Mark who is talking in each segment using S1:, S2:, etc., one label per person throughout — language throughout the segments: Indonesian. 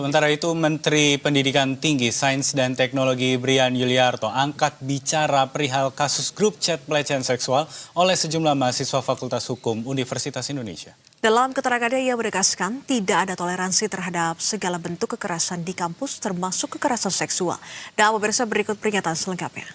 S1: Sementara itu, Menteri Pendidikan Tinggi, Sains dan Teknologi Brian Yuliarto angkat bicara perihal kasus grup chat pelecehan seksual oleh sejumlah mahasiswa Fakultas Hukum Universitas Indonesia.
S2: Dalam keterangannya, ia menegaskan tidak ada toleransi terhadap segala bentuk kekerasan di kampus, termasuk kekerasan seksual. Dan pemirsa, berikut pernyataan selengkapnya.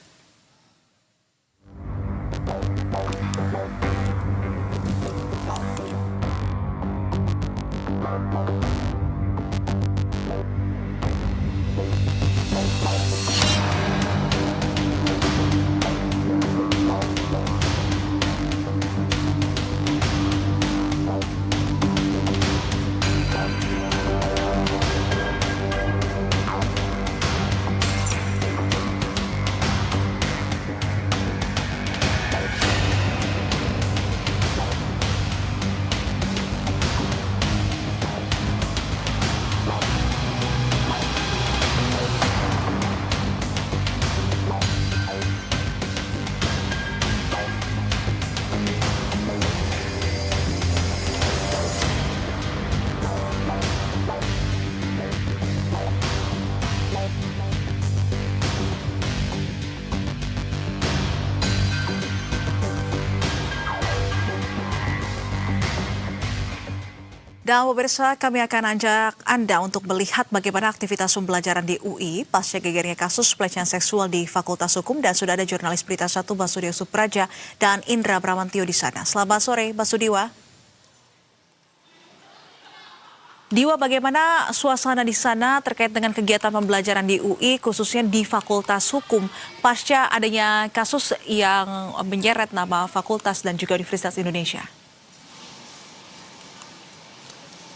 S2: Dan pemirsa, kami akan ajak Anda untuk melihat bagaimana aktivitas pembelajaran di UI pasca gegernya kasus pelecehan seksual di Fakultas Hukum, dan sudah ada jurnalis Berita 1 Basudiwa Supraja dan Indra Bramantio di sana. Selamat sore, Basudiwa. Diwa, bagaimana suasana di sana terkait dengan kegiatan pembelajaran di UI, khususnya di Fakultas Hukum, pasca adanya kasus yang menyeret nama fakultas dan juga Universitas Indonesia?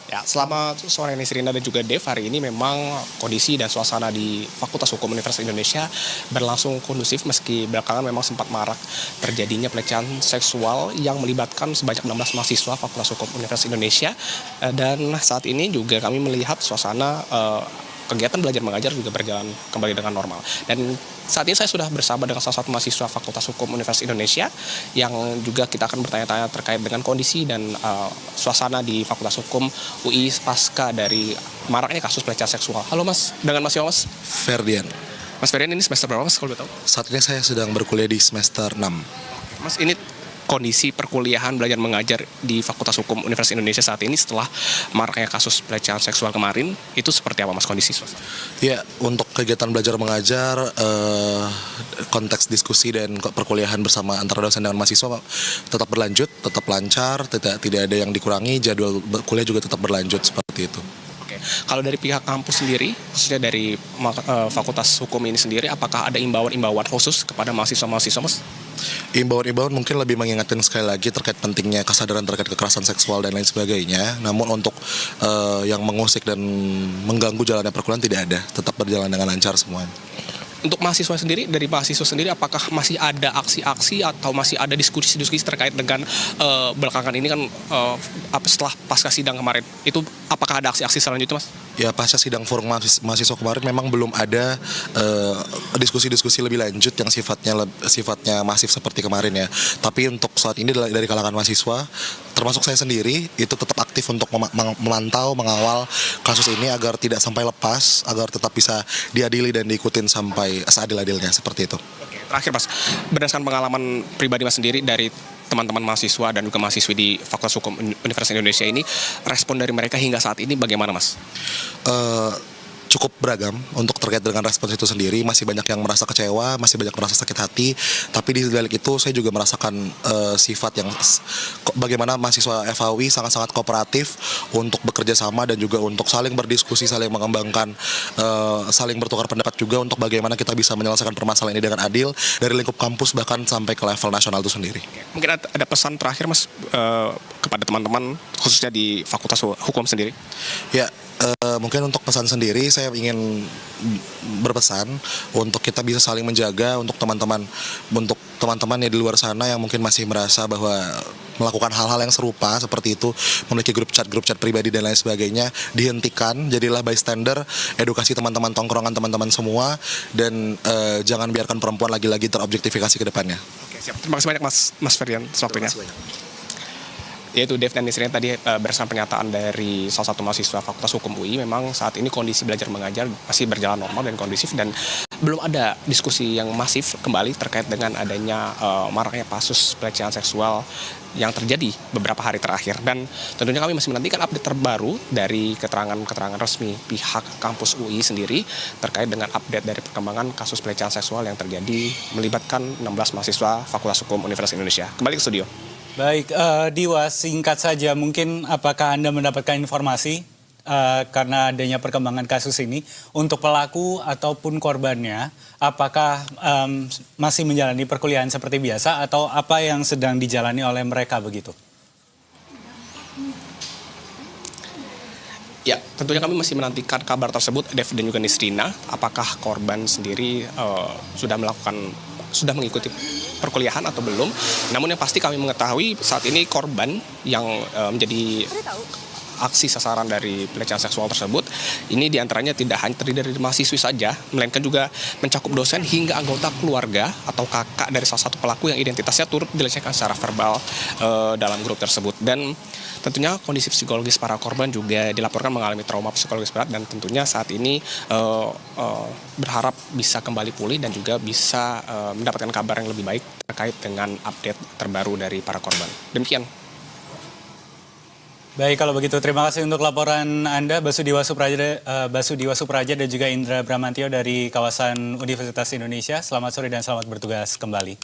S3: Ya, selamat sore Nisrina dan juga Dev. Hari ini memang kondisi dan suasana di Fakultas Hukum Universitas Indonesia berlangsung kondusif, meski belakangan memang sempat marak terjadinya pelecehan seksual yang melibatkan sebanyak 16 mahasiswa Fakultas Hukum Universitas Indonesia. Dan saat ini juga kami melihat suasana kegiatan belajar mengajar juga berjalan kembali dengan normal. Dan saat ini saya sudah bersama dengan salah satu mahasiswa Fakultas Hukum Universitas Indonesia yang juga kita akan bertanya-tanya terkait dengan kondisi dan suasana di Fakultas Hukum UI pasca dari maraknya kasus pelecehan seksual. Halo Mas, dengan Mas siapa Mas?
S4: Ferdian.
S3: Mas Ferdian, ini semester berapa Mas kalau boleh tahu?
S4: Saat ini saya sedang berkuliah di semester 6.
S3: Mas, ini kondisi perkuliahan belajar mengajar di Fakultas Hukum Universitas Indonesia saat ini setelah maraknya kasus pelecehan seksual kemarin, itu seperti apa Mas kondisi suasana?
S4: Ya, untuk kegiatan belajar mengajar, konteks diskusi dan perkuliahan bersama antara dosen dan mahasiswa tetap berlanjut, tetap lancar, tidak ada yang dikurangi, jadwal kuliah juga tetap berlanjut seperti itu.
S3: Kalau dari pihak kampus sendiri, khususnya dari Fakultas Hukum ini sendiri, apakah ada imbauan khusus kepada mahasiswa-mahasiswa, Mas?
S4: Imbauan mungkin lebih mengingatkan sekali lagi terkait pentingnya kesadaran terkait kekerasan seksual dan lain sebagainya. Namun untuk yang mengusik dan mengganggu jalannya perkuliahan tidak ada, tetap berjalan dengan lancar semuanya.
S3: Untuk mahasiswa sendiri, dari mahasiswa sendiri, apakah masih ada aksi-aksi atau masih ada diskusi-diskusi terkait dengan belakangan ini kan setelah pasca sidang kemarin, itu apakah ada aksi-aksi selanjutnya Mas?
S4: Ya, pasca sidang forum mahasiswa kemarin memang belum ada diskusi-diskusi lebih lanjut yang sifatnya masif seperti kemarin ya. Tapi untuk saat ini dari kalangan mahasiswa, termasuk saya sendiri, itu tetap aktif untuk memantau, mengawal kasus ini agar tidak sampai lepas, agar tetap bisa diadili dan diikutin sampai seadil-adilnya, seperti itu.
S3: Oke, terakhir Mas, berdasarkan pengalaman pribadi Mas sendiri dari teman-teman mahasiswa dan juga mahasiswi di Fakultas Hukum Universitas Indonesia ini, respon dari mereka hingga saat ini bagaimana Mas?
S4: Cukup beragam untuk terkait dengan respons itu sendiri. Masih banyak yang merasa kecewa, masih banyak merasa sakit hati. Tapi di balik itu saya juga merasakan sifat yang bagaimana mahasiswa FHUI sangat-sangat kooperatif untuk bekerja sama dan juga untuk saling berdiskusi, saling mengembangkan, saling bertukar pendapat juga untuk bagaimana kita bisa menyelesaikan permasalahan ini dengan adil dari lingkup kampus bahkan sampai ke level nasional itu sendiri.
S3: Mungkin ada pesan terakhir Mas kepada teman-teman khususnya di Fakultas Hukum sendiri?
S4: Ya, mungkin untuk pesan sendiri saya ingin berpesan untuk kita bisa saling menjaga untuk teman-teman yang di luar sana yang mungkin masih merasa bahwa melakukan hal-hal yang serupa seperti itu, memiliki grup chat pribadi dan lain sebagainya, dihentikan, jadilah bystander, edukasi teman-teman tongkrongan teman-teman semua, dan jangan biarkan perempuan lagi-lagi terobjektifikasi ke depannya.
S3: Oke, siap. Terima kasih banyak Mas Ferdian atas waktunya. yaitu Dev dan Nisrin tadi berdasarkan pernyataan dari salah satu mahasiswa Fakultas Hukum UI, memang saat ini kondisi belajar mengajar masih berjalan normal dan kondusif dan belum ada diskusi yang masif kembali terkait dengan adanya maraknya kasus pelecehan seksual yang terjadi beberapa hari terakhir. Dan tentunya kami masih menantikan update terbaru dari keterangan resmi pihak kampus UI sendiri terkait dengan update dari perkembangan kasus pelecehan seksual yang terjadi melibatkan 16 mahasiswa Fakultas Hukum Universitas Indonesia. Kembali ke studio.
S1: Baik, Diwa, singkat saja, mungkin apakah Anda mendapatkan informasi karena adanya perkembangan kasus ini untuk pelaku ataupun korbannya, apakah masih menjalani perkuliahan seperti biasa atau apa yang sedang dijalani oleh mereka begitu?
S3: Ya, tentunya kami masih menantikan kabar tersebut, Dev dan juga Nisrina. Apakah korban sendiri sudah mengikuti perkuliahan atau belum? Namun yang pasti kami mengetahui saat ini korban yang menjadi aksi sasaran dari pelecehan seksual tersebut ini diantaranya tidak hanya terdiri dari mahasiswi saja, melainkan juga mencakup dosen hingga anggota keluarga atau kakak dari salah satu pelaku yang identitasnya turut dilecehkan secara verbal dalam grup tersebut. Dan tentunya kondisi psikologis para korban juga dilaporkan mengalami trauma psikologis berat dan tentunya saat ini berharap bisa kembali pulih dan juga bisa mendapatkan kabar yang lebih baik terkait dengan update terbaru dari para korban. Demikian.
S1: Baik, kalau begitu terima kasih untuk laporan Anda, Basudiwa Supraja dan juga Indra Bramantio dari kawasan Universitas Indonesia. Selamat sore dan selamat bertugas kembali.